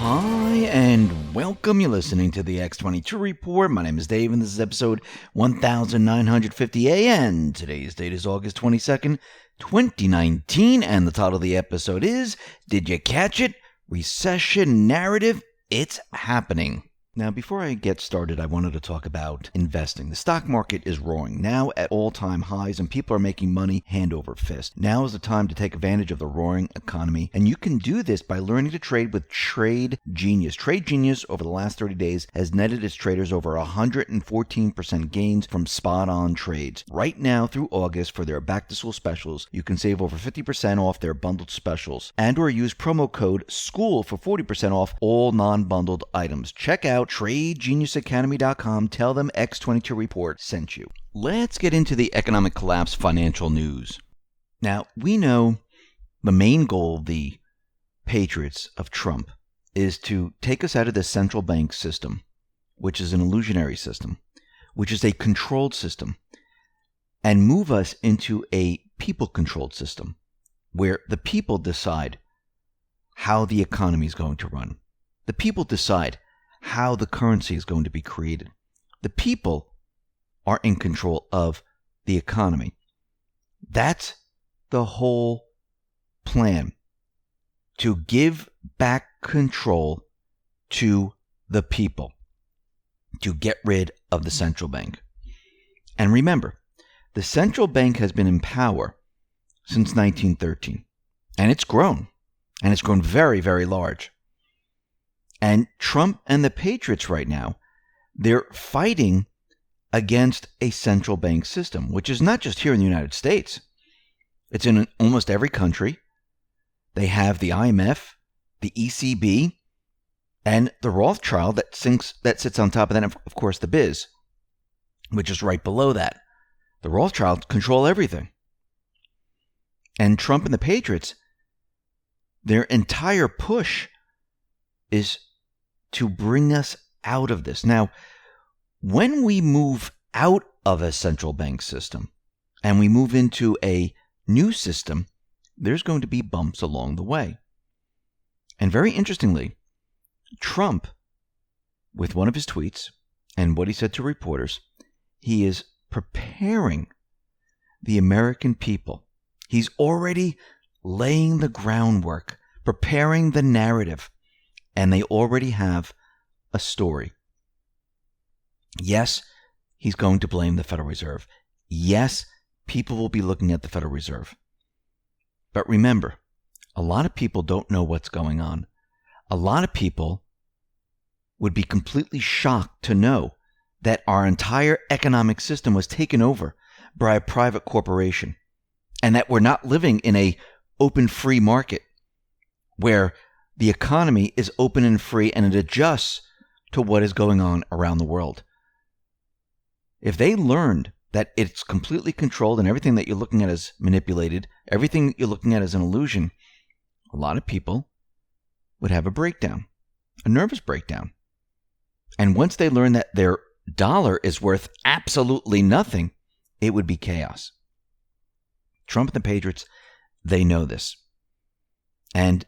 Hi, and welcome. You're listening to the X22 Report. My name is Dave, and this is episode 1950 and today's date is August 22nd, 2019, and the title of the episode is, Did You Catch It? Recession Narrative, It's Happening. Now, before I get started, I wanted to talk about investing. The stock market is roaring, now at all-time highs, and people are making money hand over fist. Now is the time to take advantage of the roaring economy, and you can do this by learning to trade with Trade Genius. Trade Genius, over the last 30 days, has netted its traders over 114% gains from spot-on trades. Right now, through August, for their back-to-school specials, you can save over 50% off their bundled specials, and/or use promo code SCHOOL for 40% off all non-bundled items. Check out TradeGeniusAcademy.com. Tell them X22 Report sent you. Let's get into the economic collapse financial news. Now, we know the main goal of the patriots of Trump is to take us out of the central bank system, which is an illusionary system, which is a controlled system, and move us into a people-controlled system where the people decide how the economy is going to run. The people decide how the currency is going to be created. The people are in control of the economy. That's the whole plan, to give back control to the people, to get rid of the central bank. And remember, the central bank has been in power since 1913, and it's grown very, very large. And Trump and the patriots right now, they're fighting against a central bank system, which is not just here in the United States. It's in almost every country. They have the IMF, the ECB, and the Rothschild that sits on top of that, and of course the Biz, which is right below that. The Rothschilds control everything. And Trump and the patriots, their entire push is to bring us out of this. Now, when we move out of a central bank system and we move into a new system, there's going to be bumps along the way. And very interestingly, Trump, with one of his tweets and what he said to reporters, he is preparing the American people. He's already laying the groundwork, preparing the narrative. And they already have a story. Yes, he's going to blame the Federal Reserve. Yes, people will be looking at the Federal Reserve. But remember, a lot of people don't know what's going on. A lot of people would be completely shocked to know that our entire economic system was taken over by a private corporation, and that we're not living in an open, free market where the economy is open and free, and it adjusts to what is going on around the world. If they learned that it's completely controlled and everything that you're looking at is manipulated, everything that you're looking at is an illusion, a lot of people would have a breakdown, a nervous breakdown. And once they learn that their dollar is worth absolutely nothing, it would be chaos. Trump and the patriots, they know this. And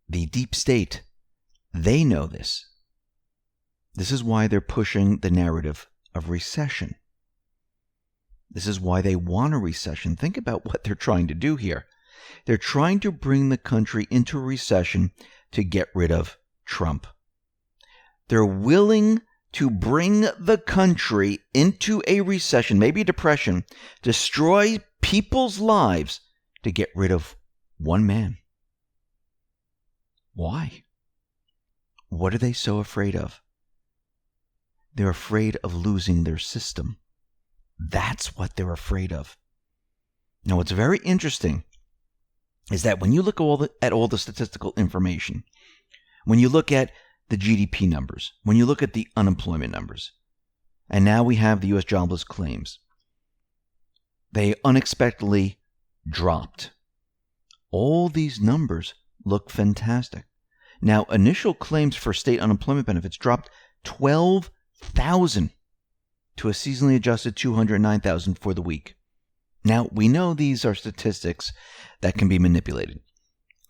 the deep state, they know this. This is why they're pushing the narrative of recession. This is why they want a recession. Think about what they're trying to do here. They're trying to bring the country into a recession to get rid of Trump. They're willing to bring the country into a recession, maybe a depression, destroy people's lives to get rid of one man. Why? What are they so afraid of? They're afraid of losing their system. That's what they're afraid of. Now, what's very interesting is that when you look at all the statistical information, when you look at the GDP numbers, when you look at the unemployment numbers, and now we have the U.S. jobless claims, they unexpectedly dropped. All these numbers look fantastic. Now, initial claims for state unemployment benefits dropped 12,000 to a seasonally adjusted 209,000 for the week. Now, we know these are statistics that can be manipulated.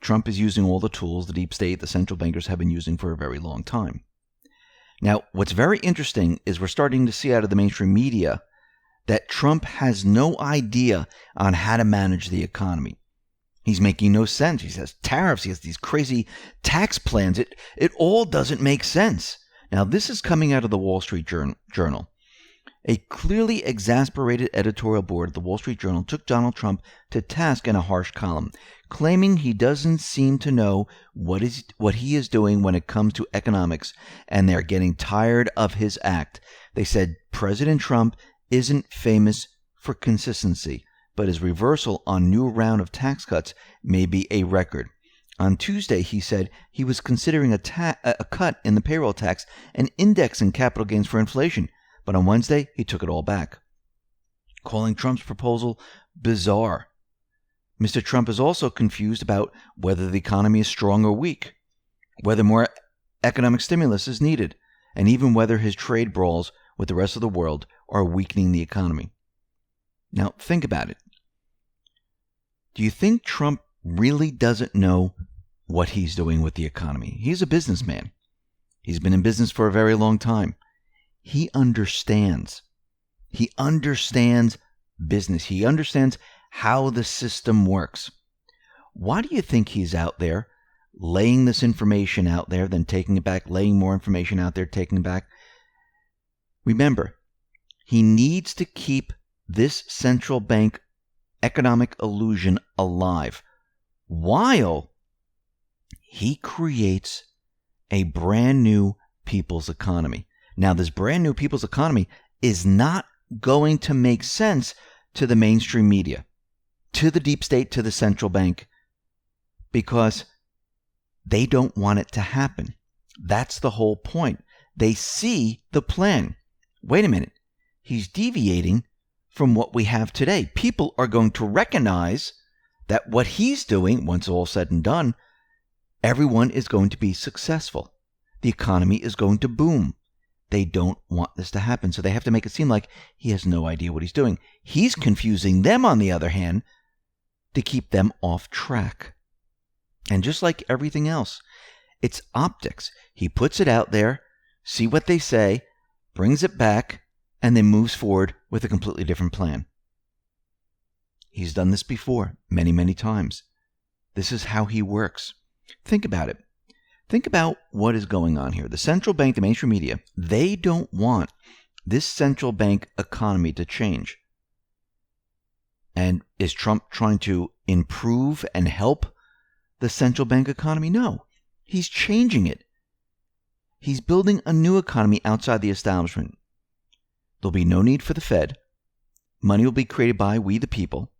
Trump is using all the tools the deep state, the central bankers have been using for a very long time. Now, what's very interesting is we're starting to see out of the mainstream media that Trump has no idea on how to manage the economy. He's making no sense. He has tariffs. He has these crazy tax plans. It all doesn't make sense. Now, this is coming out of the Wall Street Journal. A clearly exasperated editorial board of the Wall Street Journal took Donald Trump to task in a harsh column, claiming he doesn't seem to know what he is doing when it comes to economics, and they're getting tired of his act. They said President Trump isn't famous for consistency, but his reversal on new round of tax cuts may be a record. On Tuesday, he said he was considering a cut in the payroll tax and indexing capital gains for inflation. But on Wednesday, he took it all back, calling Trump's proposal bizarre. Mr. Trump is also confused about whether the economy is strong or weak, whether more economic stimulus is needed, and even whether his trade brawls with the rest of the world are weakening the economy. Now, think about it. Do you think Trump really doesn't know what he's doing with the economy? He's a businessman. He's been in business for a very long time. He understands. He understands business. He understands how the system works. Why do you think he's out there laying this information out there, then taking it back, laying more information out there, taking it back? Remember, he needs to keep this central bank economic illusion alive while he creates a brand new people's economy. Now, this brand new people's economy is not going to make sense to the mainstream media, to the deep state, to the central bank, because they don't want it to happen. That's the whole point. They see the plan. Wait a minute. He's deviating from what we have today. People are going to recognize that what he's doing, once all said and done, everyone is going to be successful. The economy is going to boom. They don't want this to happen, so they have to make it seem like he has no idea what he's doing. He's confusing them, on the other hand, to keep them off track. And just like everything else, it's optics. He puts it out there, see what they say, brings it back, and then moves forward with a completely different plan. He's done this before, many, many times. This is how he works. Think about it. Think about what is going on here. The central bank, the mainstream media, they don't want this central bank economy to change. And is Trump trying to improve and help the central bank economy? No. He's changing it. He's building a new economy outside the establishment. There'll be no need for the Fed. Money will be created by we the people,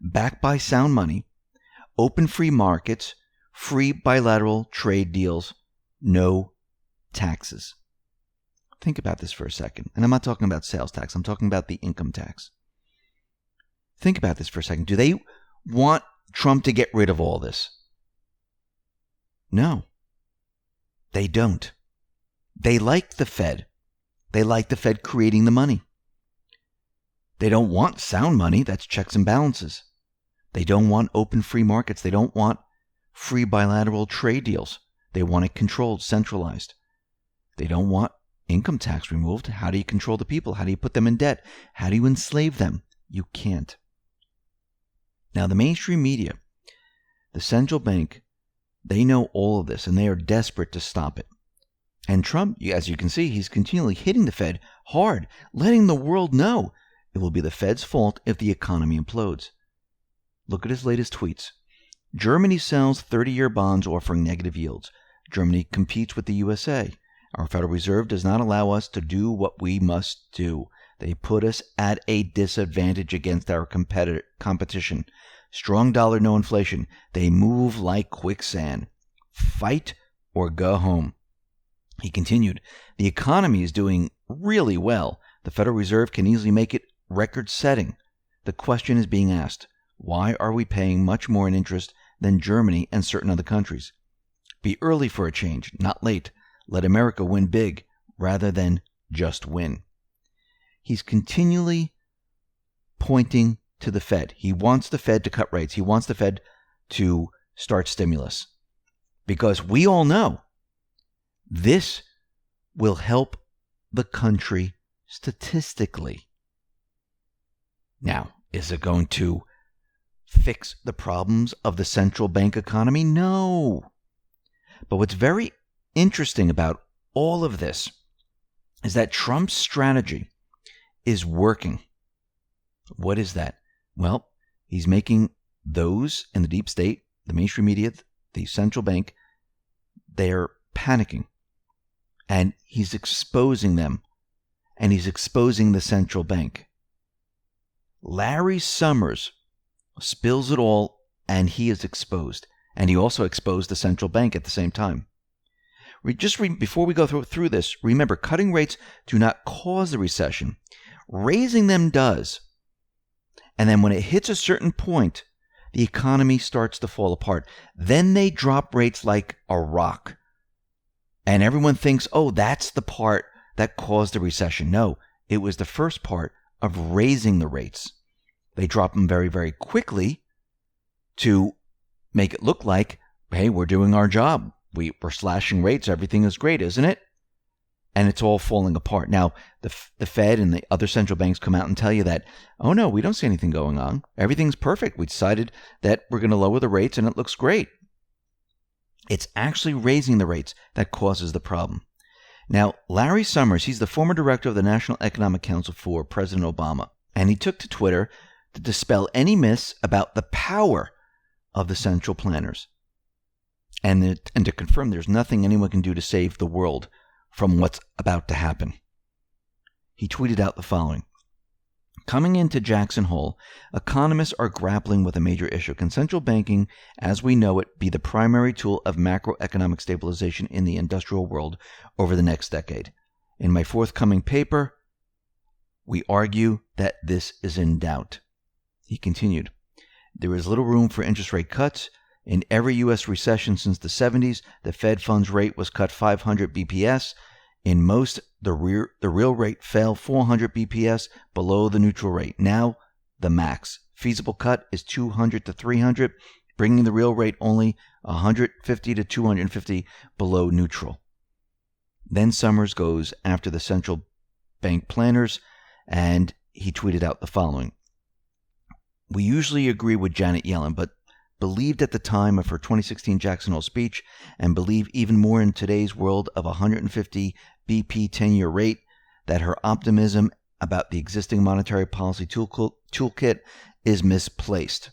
backed by sound money, open free markets, free bilateral trade deals, no taxes. Think about this for a second. And I'm not talking about sales tax. I'm talking about the income tax. Think about this for a second. Do they want Trump to get rid of all this? No, they don't. They like the Fed. They like the Fed creating the money. They don't want sound money. That's checks and balances. They don't want open free markets. They don't want free bilateral trade deals. They want it controlled, centralized. They don't want income tax removed. How do you control the people? How do you put them in debt? How do you enslave them? You can't. Now, the mainstream media, the central bank, they know all of this, and they are desperate to stop it. And Trump, as you can see, he's continually hitting the Fed hard, letting the world know it will be the Fed's fault if the economy implodes. Look at his latest tweets. Germany sells 30-year bonds offering negative yields. Germany competes with the USA. Our Federal Reserve does not allow us to do what we must do. They put us at a disadvantage against our competition. Strong dollar, no inflation. They move like quicksand. Fight or go home. He continued, the economy is doing really well. The Federal Reserve can easily make it record-setting. The question is being asked, why are we paying much more in interest than Germany and certain other countries? Be early for a change, not late. Let America win big rather than just win. He's continually pointing to the Fed. He wants the Fed to cut rates. He wants the Fed to start stimulus. Because we all know this will help the country statistically. Now, is it going to fix the problems of the central bank economy? No. But what's very interesting about all of this is that Trump's strategy is working. What is that? Well, he's making those in the deep state, the mainstream media, the central bank, they're panicking. And he's exposing them. And he's exposing the central bank. Larry Summers spills it all, and he is exposed. And he also exposed the central bank at the same time. Before we go through this, remember, cutting rates do not cause the recession. Raising them does. And then when it hits a certain point, the economy starts to fall apart. Then they drop rates like a rock. And everyone thinks, oh, that's the part that caused the recession. No, it was the first part of raising the rates. They drop them very, very quickly to make it look like, hey, we're doing our job. We're slashing rates. Everything is great, isn't it? And it's all falling apart. Now, the Fed and the other central banks come out and tell you that, oh, no, we don't see anything going on. Everything's perfect. We decided that we're going to lower the rates and it looks great. It's actually raising the rates that causes the problem. Now, Larry Summers, he's the former director of the National Economic Council for President Obama. And he took to Twitter to dispel any myths about the power of the central planners. And to confirm there's nothing anyone can do to save the world from what's about to happen. He tweeted out the following. Coming into Jackson Hole, economists are grappling with a major issue. Can central banking, as we know it, be the primary tool of macroeconomic stabilization in the industrial world over the next decade? In my forthcoming paper, we argue that this is in doubt. He continued, there is little room for interest rate cuts. In every U.S. recession since the 70s, the Fed funds rate was cut 500 BPS. In most, the real rate fell 400 BPS below the neutral rate. Now, the max feasible cut is 200 to 300, bringing the real rate only 150 to 250 below neutral. Then Summers goes after the central bank planners, and he tweeted out the following. We usually agree with Janet Yellen, but believed at the time of her 2016 Jackson Hole speech, and believe even more in today's world of 150 BP 10-year rate, that her optimism about the existing monetary policy toolkit is misplaced.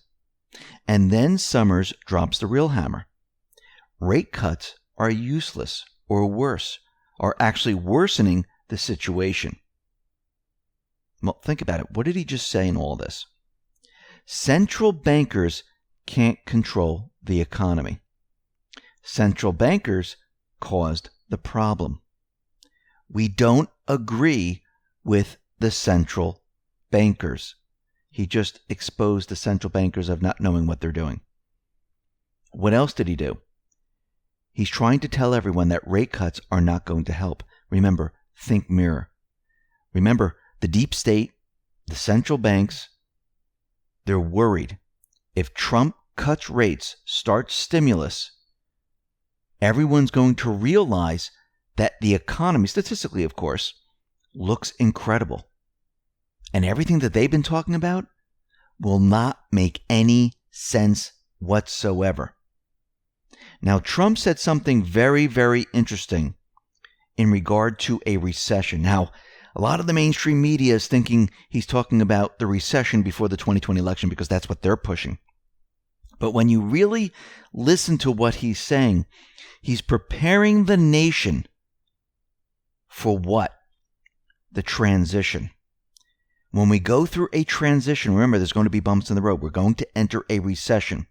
And then Summers drops the real hammer. Rate cuts are useless, or worse, are actually worsening the situation. Well, think about it. What did he just say in all this? Central bankers can't control the economy. Central bankers caused the problem. We don't agree with the central bankers. He just exposed the central bankers of not knowing what they're doing. What else did he do? He's trying to tell everyone that rate cuts are not going to help. Remember, think mirror. Remember, the deep state, the central banks, they're worried. If Trump cuts rates, starts stimulus, everyone's going to realize that the economy, statistically of course, looks incredible. And everything that they've been talking about will not make any sense whatsoever. Now, Trump said something very, very interesting in regard to a recession. Now, a lot of the mainstream media is thinking he's talking about the recession before the 2020 election because that's what they're pushing. But when you really listen to what he's saying, he's preparing the nation for what? The transition. When we go through a transition, remember, there's going to be bumps in the road. We're going to enter a recession.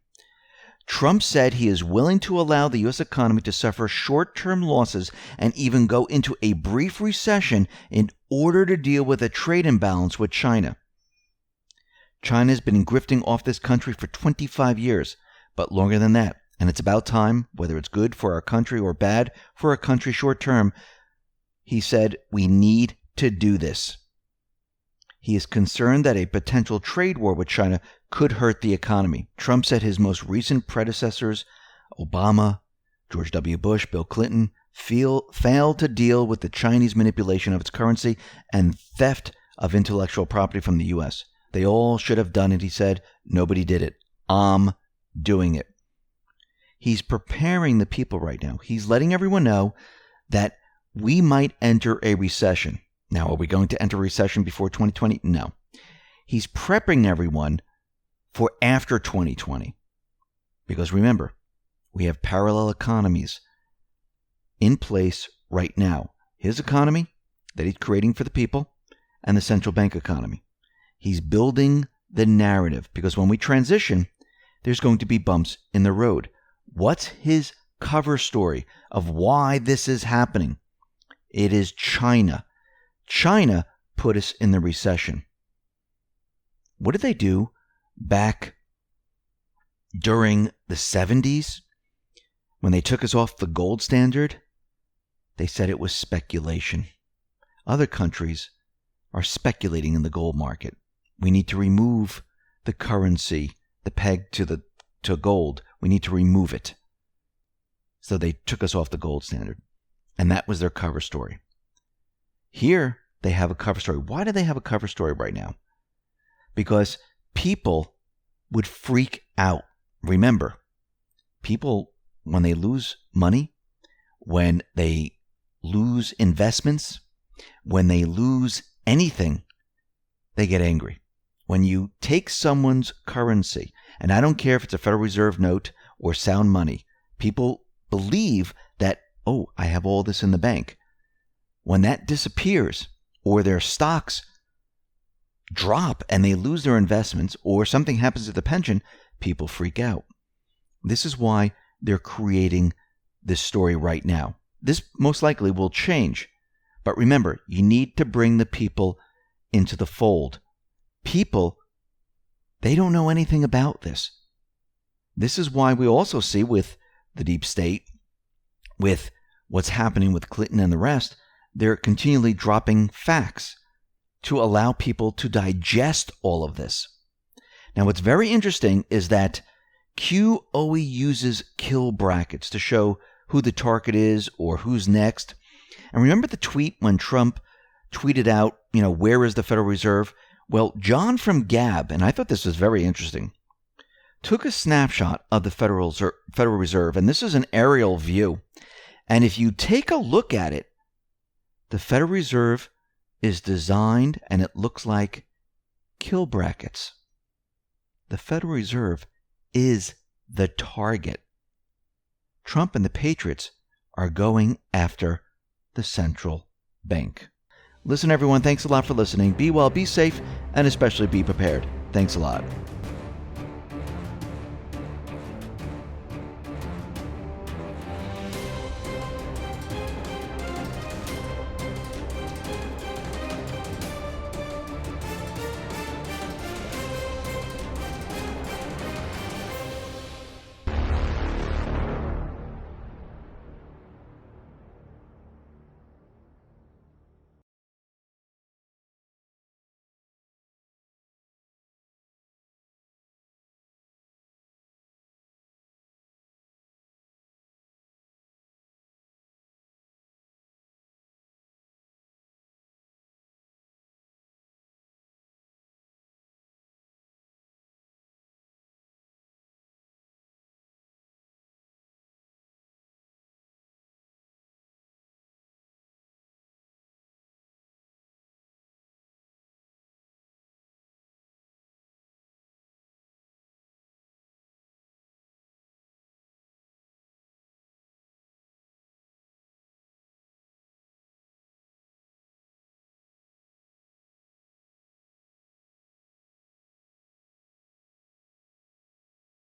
Trump said he is willing to allow the U.S. economy to suffer short-term losses and even go into a brief recession in order to deal with a trade imbalance with China. China has been grifting off this country for 25 years, but longer than that. And it's about time, whether it's good for our country or bad for our country short-term, he said, we need to do this. He is concerned that a potential trade war with China could hurt the economy. Trump said his most recent predecessors, Obama, George W. Bush, Bill Clinton, failed to deal with the Chinese manipulation of its currency and theft of intellectual property from the U.S. They all should have done it, he said. Nobody did it. I'm doing it. He's preparing the people right now. He's letting everyone know that we might enter a recession. Now, are we going to enter a recession before 2020? No. He's prepping everyone for after 2020. Because remember, we have parallel economies in place right now. His economy that he's creating for the people and the central bank economy. He's building the narrative because when we transition, there's going to be bumps in the road. What's his cover story of why this is happening? It is China. China put us in the recession. What did they do back during the 70s when they took us off the gold standard? They said it was speculation. Other countries are speculating in the gold market. We need to remove the currency, the peg to gold. We need to remove it. So they took us off the gold standard. And that was their cover story. Here, they have a cover story. Why do they have a cover story right now? Because people would freak out. Remember, people, when they lose money, when they lose investments, when they lose anything, they get angry. When you take someone's currency, and I don't care if it's a Federal Reserve note or sound money, people believe that, oh, I have all this in the bank. When that disappears, or their stocks drop and they lose their investments, or something happens to the pension, people freak out. This is why they're creating this story right now. This most likely will change. But remember, you need to bring the people into the fold. People, they don't know anything about this. This is why we also see with the deep state, with what's happening with Clinton and the rest, they're continually dropping facts to allow people to digest all of this. Now, what's very interesting is that Q always uses kill brackets to show who the target is or who's next. And remember the tweet when Trump tweeted out, where is the Federal Reserve? Well, John from Gab, and I thought this was very interesting, took a snapshot of the Federal Reserve, and this is an aerial view. And if you take a look at it, the Federal Reserve is designed, and it looks like kill brackets. The Federal Reserve is the target. Trump and the Patriots are going after the central bank. Listen, everyone, thanks a lot for listening. Be well, be safe, and especially be prepared. Thanks a lot.